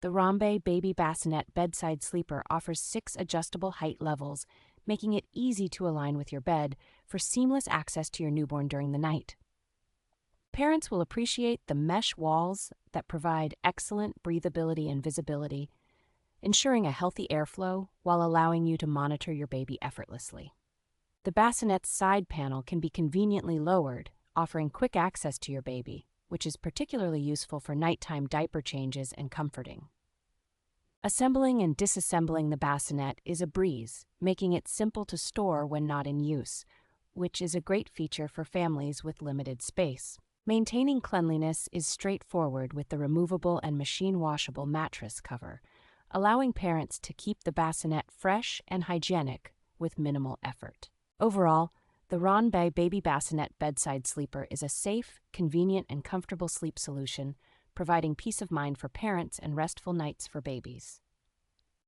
The RONBEI Baby Bassinet Bedside Sleeper offers 6 adjustable height levels, making it easy to align with your bed for seamless access to your newborn during the night. Parents will appreciate the mesh walls that provide excellent breathability and visibility, ensuring a healthy airflow while allowing you to monitor your baby effortlessly. The bassinet's side panel can be conveniently lowered, offering quick access to your baby, which is particularly useful for nighttime diaper changes and comforting. Assembling and disassembling the bassinet is a breeze, making it simple to store when not in use, which is a great feature for families with limited space. Maintaining cleanliness is straightforward with the removable and machine-washable mattress cover, allowing parents to keep the bassinet fresh and hygienic with minimal effort. Overall, the RONBEI Baby Bassinet Bedside Sleeper is a safe, convenient, and comfortable sleep solution, providing peace of mind for parents and restful nights for babies.